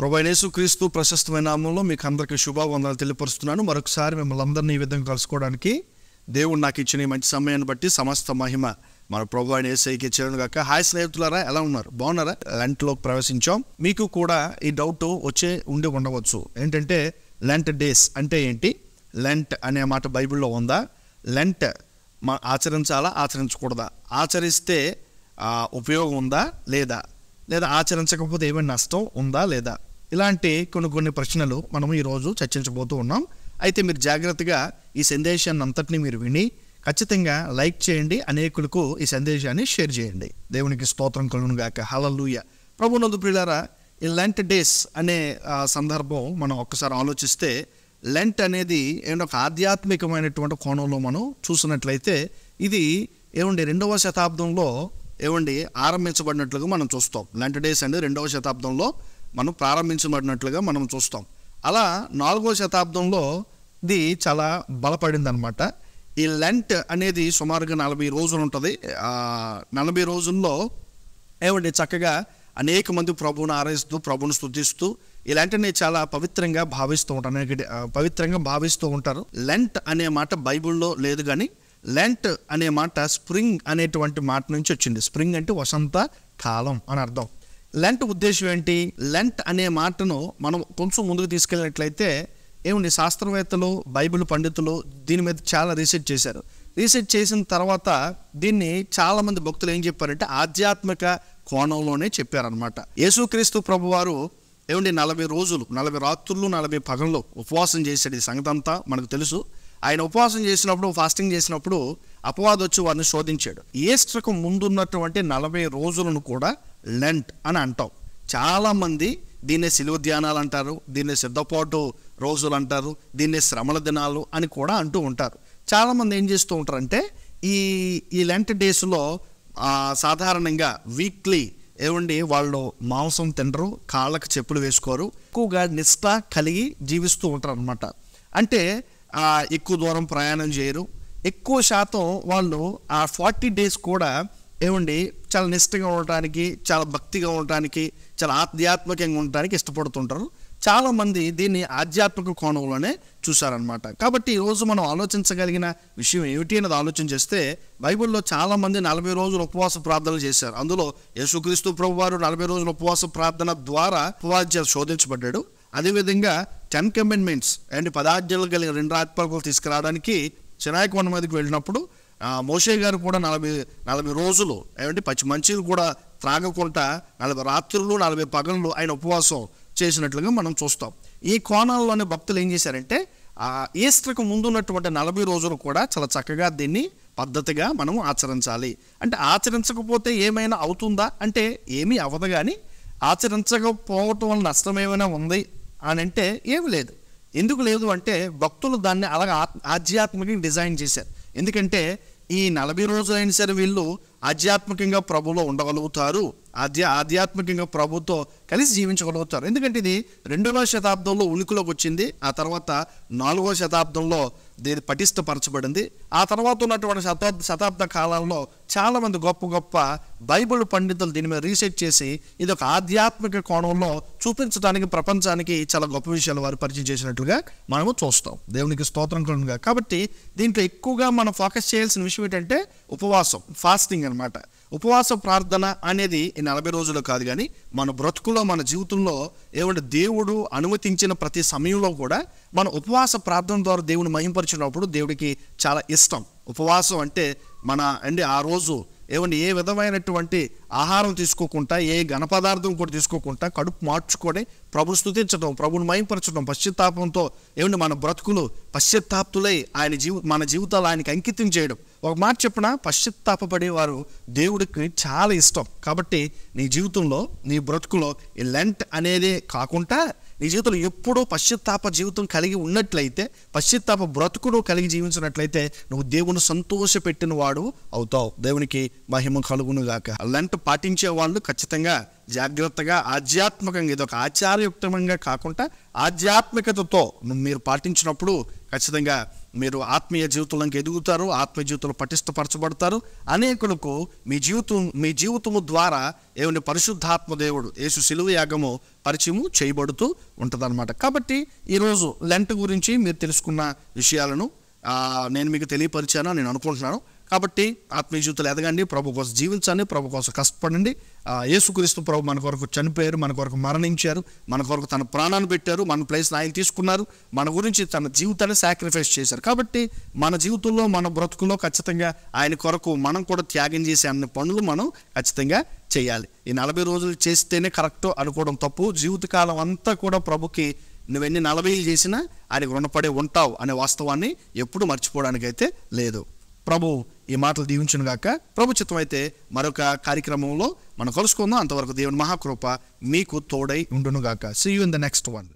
ప్రభువైన యేసుక్రీస్తు ప్రశస్తమైన నామములో మీకు అందరికీ శుభవందనాలు తెలియపరుస్తున్నాను. మరొకసారి మిమ్మల్ని అందరినీ ఈ విధంగా కలుసుకోవడానికి దేవుడు నాకు ఇచ్చిన ఈ మంచి సమయాన్ని బట్టి సమస్త మహిమ మన ప్రభువైన యేసయ్యకే చెందును గాక. హాయ్ స్నేహితులారా, ఎలా ఉన్నారు? బాగున్నారా? లెంట్లోకి ప్రవేశించాం. మీకు కూడా ఈ డౌట్ ఉండవచ్చు, ఏంటంటే లెంట్ డేస్ అంటే ఏంటి? లెంట్ అనే మాట బైబిల్లో ఉందా? లెంట్ ఆచరించాలా, ఆచరించకూడదా? ఆచరిస్తే ఉపయోగం ఉందా లేదా ఆచరించకపోతే ఏమైనా నష్టం ఉందా లేదా? ఇలాంటి కొన్ని ప్రశ్నలు మనం ఈరోజు చర్చించబోతూ ఉన్నాం. అయితే మీరు జాగ్రత్తగా ఈ సందేశాన్ని అంతటినీ మీరు విని ఖచ్చితంగా లైక్ చేయండి, అనేకులకు ఈ సందేశాన్ని షేర్ చేయండి. దేవునికి స్తోత్రం కలుగును గాక. హల్లెలూయా. ప్రభునందు ప్రియులారా, ఈ లెంట్ డేస్ అనే సందర్భం మనం ఒక్కసారి ఆలోచిస్తే, లెంట్ అనేది ఒక ఆధ్యాత్మికమైనటువంటి కోణంలో మనం చూసినట్లయితే ఇది 2వ శతాబ్దంలో ఆరంభించబడినట్లుగా మనం చూస్తాం. లెంట్ డేస్ అనేది 2వ శతాబ్దంలో మనం ప్రారంభించబడినట్లుగా మనం చూస్తాం. అలా 4వ శతాబ్దంలో ఇది చాలా బలపడింది అనమాట. ఈ లెంట్ అనేది సుమారుగా 40 రోజులు ఉంటుంది. 40 రోజుల్లో చక్కగా అనేక మంది ప్రభువును ఆరాధిస్తూ, ప్రభువును స్తుతిస్తూ ఈ లెంట్ని చాలా పవిత్రంగా భావిస్తూ ఉంటారు. లెంట్ అనే మాట బైబిల్లో లేదు, కానీ లెంట్ అనే మాట స్ప్రింగ్ అనేటువంటి మాట నుంచి వచ్చింది. స్ప్రింగ్ అంటే వసంత కాలం అని అర్థం. లెంట్ ఉద్దేశం ఏంటి? లెంట్ అనే మాటను మనం కొంచెం ముందుకు తీసుకెళ్ళినట్లయితే శాస్త్రవేత్తలు, బైబిల్ పండితులు దీని మీద చాలా రీసెర్చ్ చేశారు. రీసెర్చ్ చేసిన తర్వాత దీన్ని చాలామంది భక్తులు ఏం చెప్పారంటే ఆధ్యాత్మిక కోణంలోనే చెప్పారనమాట. యేసుక్రీస్తు ప్రభువారు 40 రోజులు 40 రాత్రులు 40 పగళ్ళు ఉపవాసం చేశాడు. ఈ సంగతి అంతా మనకు తెలుసు. ఆయన ఉపవాసం చేసినప్పుడు, ఫాస్టింగ్ చేసినప్పుడు అపవాది వచ్చి వారిని శోధించాడు. ఈస్టర్కు ముందున్నటువంటి 40 రోజులను కూడా లెంట్ అని అంటాం. చాలామంది దీన్నే సిలువ ధ్యానాలు అంటారు, దీన్నే సిద్ధపాటు రోజులు అంటారు, దీన్నే శ్రమల దినాలు అని కూడా అంటూ ఉంటారు. చాలామంది ఏం చేస్తూ ఉంటారంటే ఈ లెంట్ డేస్లో సాధారణంగా వీక్లీ వాళ్ళు మాంసం తినరు, కాళ్ళకు చెప్పులు వేసుకోరు, ఎక్కువగా నిష్ఠ కలిగి జీవిస్తూ ఉంటారు అనమాట. అంటే ఎక్కువ దూరం ప్రయాణం చేయరు. ఎక్కువ శాతం వాళ్ళు ఆ 40 డేస్ కూడా చాలా నిష్ఠగా ఉండటానికి, చాలా భక్తిగా ఉండటానికి, చాలా ఆధ్యాత్మికంగా ఉండటానికి ఇష్టపడుతుంటారు. చాలామంది దీన్ని ఆధ్యాత్మిక కోణంలోనే చూశారనమాట. కాబట్టి ఈరోజు మనం ఆలోచించగలిగిన విషయం ఏమిటి అనేది ఆలోచన చేస్తే, బైబిల్లో చాలామంది 40 రోజులు ఉపవాస ప్రార్థనలు చేశారు. అందులో యేసుక్రీస్తు ప్రభువారు 40 రోజుల ఉపవాస ప్రార్థన ద్వారా అపవాది శోధించబడ్డాడు. అదేవిధంగా 10 కమాండ్మెంట్స్ అండ్ 10 ఆజ్ఞలు కలిగిన 2 ఆత్మలు తీసుకురావడానికి సినాయి కొండ మీదకి వెళ్ళినప్పుడు మోషే గారు కూడా 40 రోజులు పచ్చి మంచిలు కూడా త్రాగకుండా 40 రాత్రులు 40 పగళ్ళు ఆయన ఉపవాసం చేసినట్లుగా మనం చూస్తాం. ఈ కోణాల్లోనే భక్తులు ఏం చేశారంటే ఈస్టర్కు ముందున్నటువంటి 40 రోజులు కూడా చాలా చక్కగా దీన్ని పద్ధతిగా మనం ఆచరించాలి. అంటే ఆచరించకపోతే ఏమైనా అవుతుందా అంటే ఏమీ అవ్వదు, కానీ ఆచరించకపోవటం వల్ల నష్టం ఏమైనా ఉంది అని అంటే ఏమి లేదు. ఎందుకు లేదు అంటే భక్తులు దాన్ని అలాగ ఆధ్యాత్మికంగా డిజైన్ చేశారు. ఎందుకంటే ఈ 40 రోజులైనా సరే వీళ్ళు ఆధ్యాత్మికంగా ప్రభులో ఉండగలుగుతారు, ఆధ్యాత్మికంగా ప్రభుతో కలిసి జీవించగలుగుతారు. ఎందుకంటే ఇది 2వ శతాబ్దంలో ఉనికిలోకి వచ్చింది. ఆ తర్వాత 4వ శతాబ్దంలో దీన్ని పటిష్టపరచబడింది. ఆ తర్వాత ఉన్నటువంటి శతాబ్ద కాలంలో చాలామంది గొప్ప బైబిల్ పండితులు దీని మీద రీసెర్చ్ చేసి ఇది ఒక ఆధ్యాత్మిక కోణంలో చూపించడానికి ప్రపంచానికి చాలా గొప్ప విషయాలు వారు పరిచయం చేసినట్లుగా మనము చూస్తాం. దేవునికి స్తోత్రం కలుగునుగా. కాబట్టి దీంట్లో ఎక్కువగా మనం ఫోకస్ చేయాల్సిన విషయం ఏంటంటే ఉపవాసం, ఫాస్టింగ్ అనమాట. ఉపవాస ప్రార్థన అనేది ఈ 40 రోజులు కాదు, కానీ మన బ్రతుకులో, మన జీవితంలో దేవుడు అనుమతించిన ప్రతి సమయంలో కూడా మన ఉపవాస ప్రార్థన ద్వారా దేవుని మహింపరిచినప్పుడు దేవుడికి చాలా ఇష్టం. ఉపవాసం అంటే ఆ రోజు ఏ విధమైనటువంటి ఆహారం తీసుకోకుండా, ఏ ఘన పదార్థం కూడా తీసుకోకుండా కడుపు మార్చుకొని ప్రభుని స్తుతించడం, ప్రభుని మహింపరచడం, పశ్చాత్తాపంతో మన బ్రతుకులు పశ్చాత్తాప్తులై మన జీవితాలు ఆయనకి అంకితం చేయడం. ఒక మాట చెప్పిన పశ్చాత్తాపపడేవారు దేవుడికి చాలా ఇష్టం. కాబట్టి నీ జీవితంలో, నీ బ్రతుకులో ఈ లెంట్ అనేదే కాకుండా నీ జీవితంలో ఎప్పుడూ పశ్చాత్తాప జీవితం కలిగి ఉన్నట్లయితే, పశ్చాత్తాప బ్రతుకును కలిగి జీవించినట్లయితే నువ్వు దేవుని సంతోషపెట్టిన వాడు అవుతావు. దేవునికి మహిమ కలుగును గాక. లెంట్ పాటించే వాళ్ళు ఖచ్చితంగా జాగ్రత్తగా ఆధ్యాత్మికంగా, ఇది ఒక ఆచారయుక్తంగా కాకుండా ఆధ్యాత్మికతతో మీరు పాటించినప్పుడు ఖచ్చితంగా మీరు ఆత్మీయ జీవితంలోకి ఎదుగుతారు, ఆత్మీయ జీవితంలో పటిష్టపరచబడతారు. అనేకులకు మీ జీవితము ద్వారా ఏమైనా పరిశుద్ధాత్మ దేవుడు యేసు శిలువ యాగము పరిచయము చేయబడుతూ ఉంటుందన్నమాట. కాబట్టి ఈరోజు లెంట్ గురించి మీరు తెలుసుకున్న విషయాలను నేను మీకు తెలియపరిచాను నేను అనుకుంటున్నాను. కాబట్టి ఆత్మీయ జీవితంలో ఎదగండి, ప్రభు కోసం జీవించండి, ప్రభు కోసం కష్టపడండి. యేసుక్రీస్తు ప్రభు మన కొరకు చనిపోయారు, మన కొరకు మరణించారు, మన కొరకు తన ప్రాణాన్ని పెట్టారు, మన ప్లేస్ని ఆయన తీసుకున్నారు, మన గురించి తన జీవితాన్ని సాక్రిఫైస్ చేశారు. కాబట్టి మన జీవితంలో మన బ్రతుకుల్లో ఖచ్చితంగా ఆయన కొరకు మనం కూడా త్యాగం చేసే అన్ని పనులు మనం ఖచ్చితంగా చేయాలి. ఈ 40 రోజులు చేస్తేనే కరెక్ట్ అనుకోవడం తప్పు. జీవితకాలం అంతా కూడా ప్రభుకి నువ్వెన్ని 40 చేసినా ఆయనకు రుణపడే ఉంటావు అనే వాస్తవాన్ని ఎప్పుడు మర్చిపోవడానికైతే లేదు. ప్రభు ఈ మాటలు దీవించును గాక. ప్రభు చిత్తం అయితే మరొక కార్యక్రమంలో మనం కలుసుకుందాం. అంతవరకు దేవుని మహాకృప మీకు తోడై ఉండును గాక. See you in the next one.